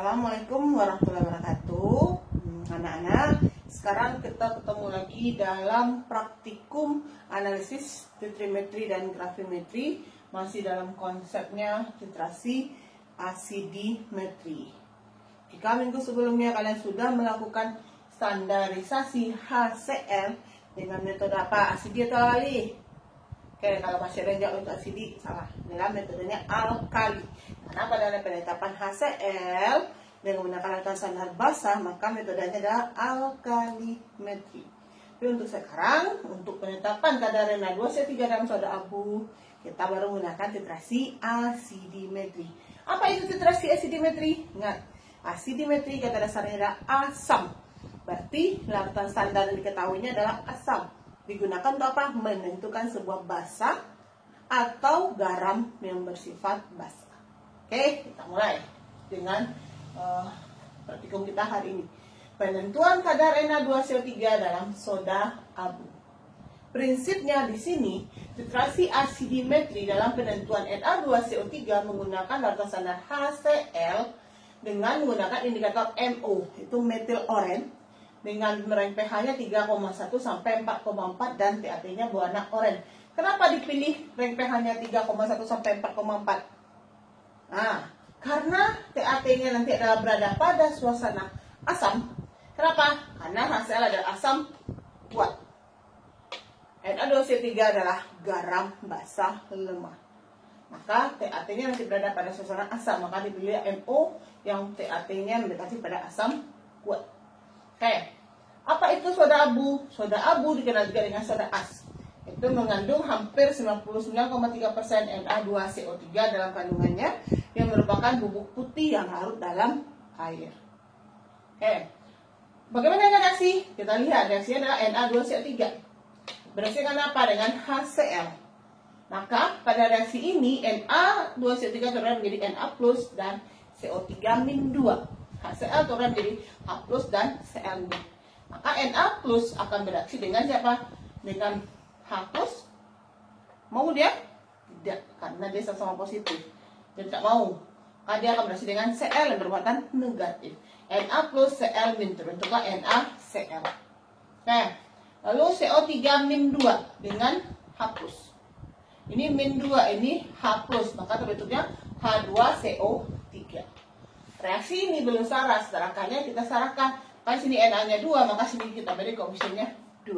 Assalamualaikum warahmatullahi wabarakatuh. Anak-anak, sekarang kita ketemu lagi dalam praktikum analisis titrimetri dan gravimetri, masih dalam konsepnya titrasi asidimetri. Jika minggu sebelumnya kalian sudah melakukan standarisasi HCl dengan metode apa? Asidi atau alkali? Oke, kalau masih ada yang jawab untuk asidi, salah. Dengan metodenya alkali. Karena pada penetapan HCl dengan menggunakan alat standar basah, maka metodenya adalah alkalimetri. Tapi untuk sekarang, untuk penetapan kadar Na2CO3 dalam soda abu, kita baru menggunakan titrasi asidimetri. Apa itu titrasi asidimetri? Ingat, asidimetri kata dasarnya adalah asam. Berarti larutan standar yang diketahuinya adalah asam. Digunakan untuk apa? Menentukan sebuah basa atau garam yang bersifat basa. Oke, kita mulai dengan praktikum kita hari ini. Penentuan kadar Na2CO3 dalam soda abu. Prinsipnya di sini, titrasi asidimetri dalam penentuan Na2CO3 menggunakan larutan standar HCl dengan menggunakan indikator MO, itu metil oren, dengan range pH-nya 3,1 sampai 4,4 dan TAT-nya berwarna oranye. Kenapa dipilih range pH-nya 3,1 sampai 4,4? Nah, karena TAT-nya nanti adalah berada pada suasana asam. Kenapa? Karena HCl adalah asam kuat. Na2CO3 adalah garam basah lemah. Maka TAT-nya nanti berada pada suasana asam, maka dipilih MO yang TAT-nya mendekati pada asam kuat. Oke, apa itu soda abu? Soda abu dikenal juga dengan soda as. Itu mengandung hampir 99,3% Na2CO3 dalam kandungannya, yang merupakan bubuk putih yang larut dalam air. Oke, bagaimana reaksi? Kita lihat reaksinya adalah Na2CO3 bereaksi dengan apa? Dengan HCl. Maka pada reaksi ini Na2CO3 turun menjadi Na+ dan CO3-2. HCl turun menjadi H+ dan Cl-. Maka Na+ akan bereaksi dengan siapa? Dengan H+. Mau dia? Tidak, karena dia sama-sama positif. Dia tidak mau. Maka dia akan bereaksi dengan Cl yang bermuatan negatif. Na+ Cl- terbentuklah NaCl. Nah, lalu CO3-2 dengan H+. Ini -2, ini H+, maka terbentuknya H2CO3. Reaksi ini belum sarah, setelahnya kita sarahkan. Kan sini Na-nya 2, maka sini kita beri koefisiennya 2.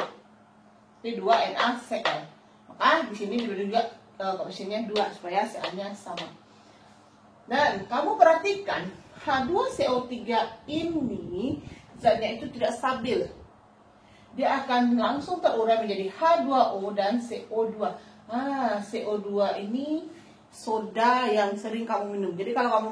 Jadi 2 NaCl. Maka di sini diberi juga koefisiennya 2 supaya Cl-nya sama. Dan kamu perhatikan H2CO3 ini zatnya itu tidak stabil. Dia akan langsung terurai menjadi H2O dan CO2. CO2 ini soda yang sering kamu minum. Jadi kalau kamu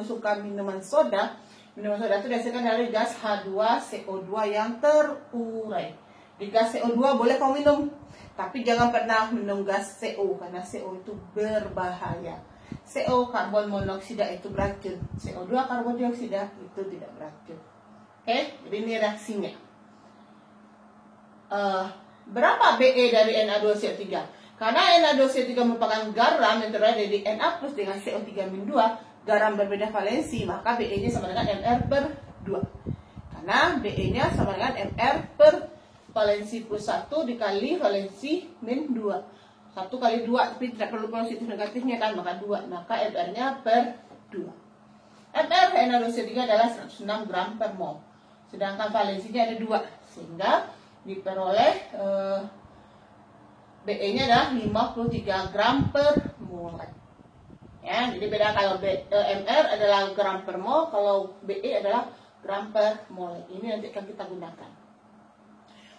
suka minuman soda itu dihasilkan dari gas H2CO2 yang terurai. Di gas CO2 boleh kamu minum, tapi jangan pernah minum gas CO, karena CO itu berbahaya. CO karbon monoksida itu beracun, CO2 karbon dioksida itu tidak beracun. Oke, jadi ini reaksinya. Berapa Be dari Na2CO3? Karena Na2CO3 merupakan garam yang terdiri dari Na+ dengan CO3-2, garam berbeda valensi, maka Be-nya sama dengan Mr/2. Karena Be-nya sama dengan Mr per valensi plus 1 dikali valensi min 2. 1 kali 2, tapi tidak perlu positif negatifnya kan, maka 2. Maka Mr-nya per 2. Mr Na2CO3 adalah 106 gram per mol. Sedangkan valensinya ada 2, sehingga diperoleh Be-nya adalah 53 gram per mol. Ya, jadi beda kalau Mr adalah gram per mol, kalau Be adalah gram per mol. Ini nanti akan kita gunakan.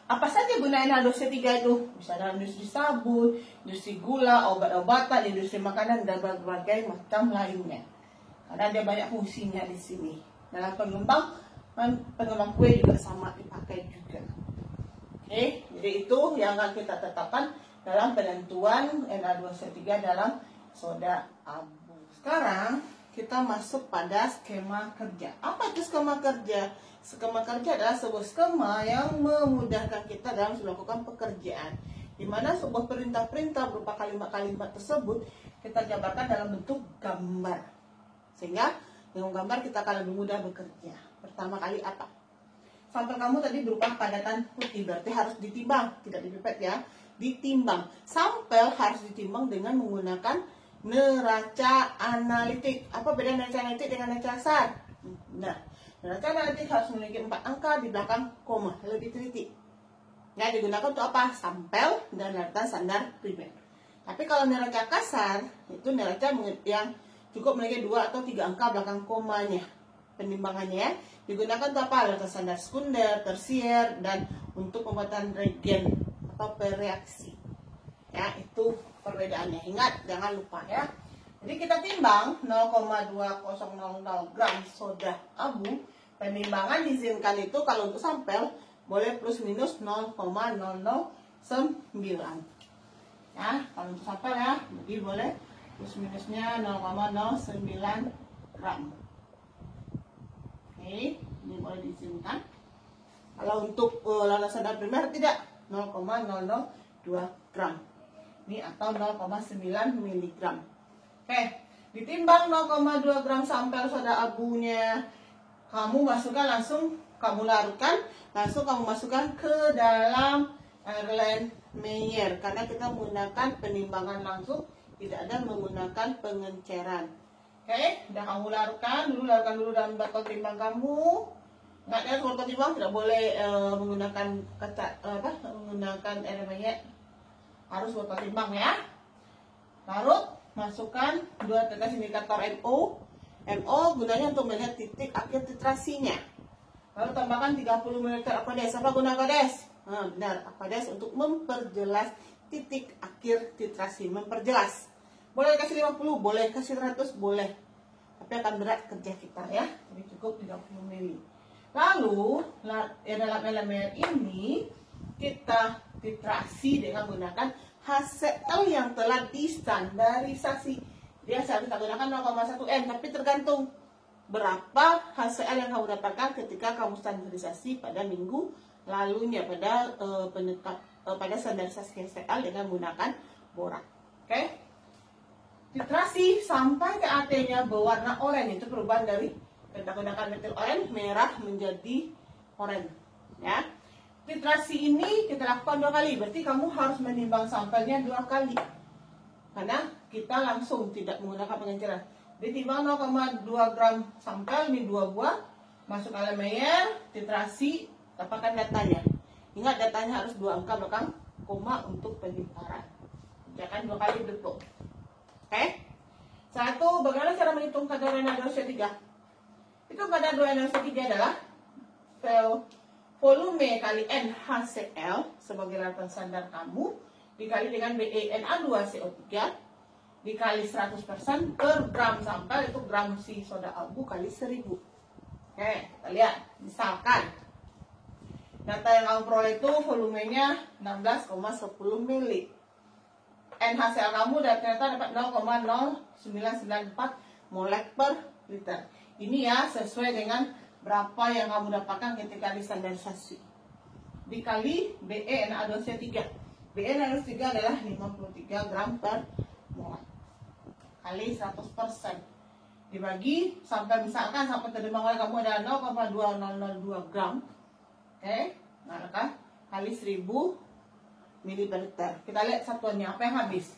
Apa saja guna Na2CO3 itu? Bisa dalam industri sabun, industri gula, obat-obatan, industri makanan, dan berbagai macam lainnya. Karena dia banyak fungsinya di sini. Dalam pengembang kue juga sama dipakai juga. Oke, jadi itu yang akan kita tetapkan dalam penentuan Na2CO3 dalam soda abu. Sekarang kita masuk pada skema kerja. Apa itu skema kerja? Skema kerja adalah sebuah skema yang memudahkan kita dalam melakukan pekerjaan, di mana sebuah perintah-perintah berupa kalimat-kalimat tersebut kita jabarkan dalam bentuk gambar, sehingga Dengan gambar kita akan lebih mudah bekerja. Pertama kali apa? Sampel kamu tadi berupa padatan putih, berarti harus ditimbang, tidak dipipet ya. Ditimbang. Sampel harus ditimbang dengan menggunakan neraca analitik. Apa beda neraca analitik dengan neraca dasar? Nah, neraca analitik harus memiliki 4 angka di belakang koma, lebih teliti. Ya, digunakan untuk apa? Sampel dan neraca standar primer. Tapi kalau neraca kasar, itu neraca yang cukup memiliki 2 atau 3 angka belakang komanya. Penimbangannya ya, digunakan untuk apa? Neraca standar sekunder, tersier, dan untuk pembuatan regen atau bereaksi. Ya, itu perbedaannya. Ingat, jangan lupa ya. Jadi kita timbang 0,2000 gram soda abu. Penimbangan diizinkan itu kalau untuk sampel boleh plus minus 0,009. Ya, kalau untuk sampel ya, jadi boleh plus minusnya 0,09 gram. Oke, ini boleh diizinkan. Kalau untuk larutan standar primer tidak, 0,002 gram. Ini atau 0,9 miligram. Oke, ditimbang 0,2 gram sampel soda abunya. Kamu masukkan langsung, kamu larutkan, langsung kamu masukkan ke dalam Erlen Meyer. Karena kita menggunakan penimbangan langsung, tidak ada menggunakan pengenceran. Oke, udah kamu larutkan dulu dalam botol timbang kamu. Nggak ada botol timbang tidak boleh menggunakan menggunakan Erlen Meyer. Harus botol timbang ya. Larut, masukkan 2 tetes indikator NO. NO gunanya untuk melihat titik akhir titrasinya. Lalu tambahkan 30 ml Aquades. Apa guna Aquades? Nah, benar, Aquades untuk memperjelas titik akhir titrasi, memperjelas. Boleh kasih 50, boleh kasih 100, boleh. Tapi akan berat kerja kita ya. Jadi cukup 30 ml. Lalu dalam elemen ini kita titrasi dengan menggunakan HCl yang telah distandarisasi. Dia seharusnya kita gunakan 0,1 N, tapi tergantung berapa HCl yang kamu dapatkan ketika kamu standarisasi pada minggu lalunya pada pada standarisasi HCl dengan menggunakan borak. Oke? Titrasi sampai ke AT-nya berwarna oranye, itu perubahan dari kita gunakan metil oranye merah menjadi oranye. Ya. Titrasi ini kita lakukan 2 kali, berarti kamu harus menimbang sampelnya 2 kali. Karena kita langsung tidak menggunakan pengenceran. Ditimbang 0,2 gram sampel, ini 2 buah, masuk ke Erlen Meyer, titrasi, dapatkan datanya. Ingat datanya harus 2 angka belakang koma untuk penyimpanan. Jangan 2 kali bentuk. Oke? Satu, bagaimana cara menghitung kadar NaCO3? Itu kadar NaCO3 adalah volume kali NaCl sebagai larutan standar kamu dikali dengan BeNa2CO3 dikali 100% per gram sampel, itu gram si soda abu kali 1000. Oke, kita lihat. Misalkan data yang kamu peroleh itu volumenya 16,10 ml. NaCl kamu ternyata dapat 0,0994 molek per liter. Ini ya sesuai dengan berapa yang kamu dapatkan ketika distandarisasi. Dikali BeNa2CO3. BeNa2CO3 adalah 53 gram per mol. Kali 100%. Dibagi sampai misalkan sampai terima oleh kamu ada 0,2002 gram. Oke, maka kali 1000 ml per liter. Kita lihat satuannya apa yang habis.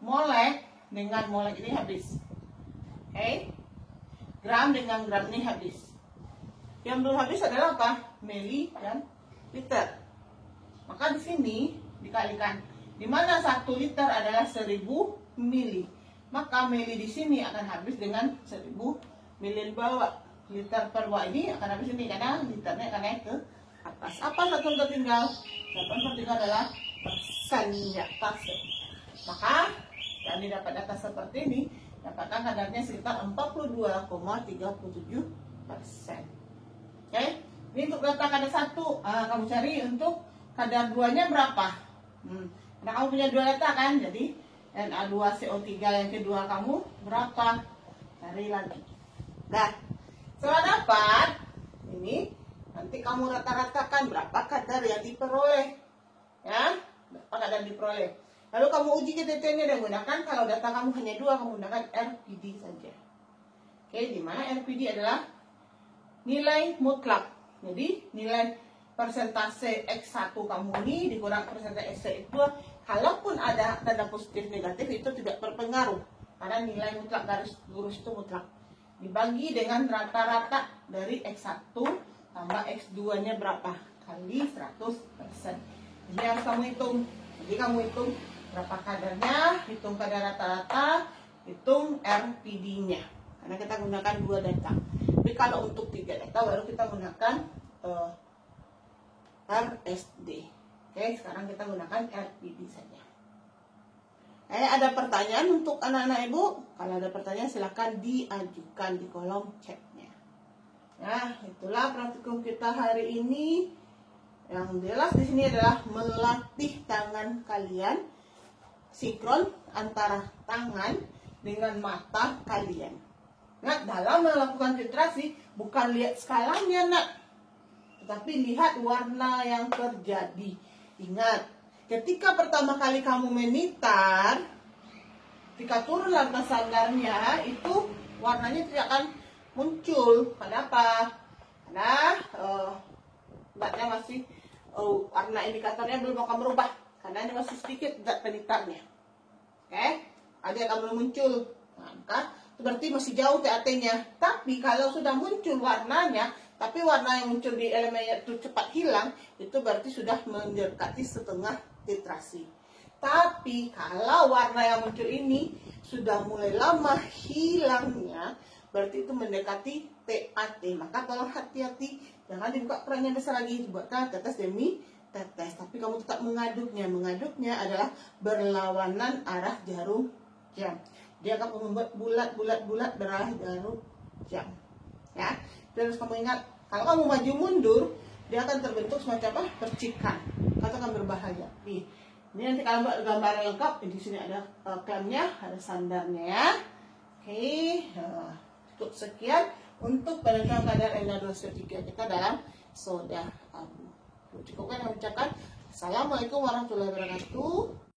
Molek dengan molek ini habis. Oke. Gram dengan gram ini habis. Yang belum habis adalah apa? Mili dan liter. Maka di sini dikalikan. Di mana 1 liter adalah 1000 mili. Maka mili di sini akan habis dengan 1000 mili bawah. Liter per bawah ini akan habis ini karena liternya akan naik ke atas. Apa satu tertinggal? Satu tertinggal adalah persennya, persen. Maka yang didapat data seperti ini, dapatkan kadarnya sekitar 42,37%. Oke, ini untuk data kadar 1. Kamu cari untuk kadar 2-nya berapa? Nah, kamu punya 2 data kan, jadi Na2CO3 yang kedua kamu berapa? Cari lagi. Nah, setelah dapat ini, nanti kamu rata-ratakan berapa kadar yang diperoleh, ya, berapa kadar diperoleh. Lalu kamu uji KTT-nya dengan menggunakan, kalau data kamu hanya 2, kamu gunakan RPD saja. Oke, di mana RPD adalah nilai mutlak. Jadi nilai persentase X1 kamu ini dikurang persentase X2, kalaupun ada tanda positif negatif itu tidak berpengaruh karena nilai mutlak garis lurus itu mutlak. Dibagi dengan rata-rata dari X1 tambah X2 nya berapa kali 100%. Jadi harus kamu hitung. Jadi kamu hitung berapa kadarnya, hitung kadar rata-rata, hitung RPD nya. Karena kita gunakan 2 data. Tapi kalau untuk 3 data baru kita gunakan RSD. Oke, sekarang kita gunakan RPD saja. Ada pertanyaan untuk anak-anak ibu? Kalau ada pertanyaan silakan diajukan di kolom chatnya. Nah, itulah praktikum kita hari ini. Yang jelas di sini adalah melatih tangan kalian sinkron antara tangan dengan mata kalian. Nah, dalam melakukan titrasi bukan lihat skalanya, nak, tetapi lihat warna yang terjadi. Ingat, ketika pertama kali kamu menitar, ketika turun larva sandarnya, itu warnanya tidak akan muncul. Kenapa? Karena obatnya masih warna indikatornya belum akan berubah, karena ini masih sedikit zat penitarnya. Oke, ada yang belum muncul. Nah, maka itu berarti masih jauh TAT-nya. Tapi kalau sudah muncul warnanya, tapi warna yang muncul di elemennya itu cepat hilang, itu berarti sudah mendekati setengah titrasi. Tapi kalau warna yang muncul ini sudah mulai lama hilangnya, berarti itu mendekati TAT. Maka tolong hati-hati, jangan dibuka kerannya besar lagi, dibuatkan tetes demi tetes. Tapi kamu tetap mengaduknya. Mengaduknya adalah berlawanan arah jarum jam. Dia akan membuat bulat-bulat berarah jarum jam. Ya, terus kamu ingat, kalau kamu maju mundur, dia akan terbentuk semacam apa? Percikan. Itu akan berbahaya. Nih, ini nanti kalau gambar lengkap, di sini ada klemnya, ada sandarnya ya. Oke, cukup sekian untuk penentuan kadar NaCl3 kita dalam soda abu. Cukup kan, ucapkan Assalamualaikum warahmatullahi wabarakatuh.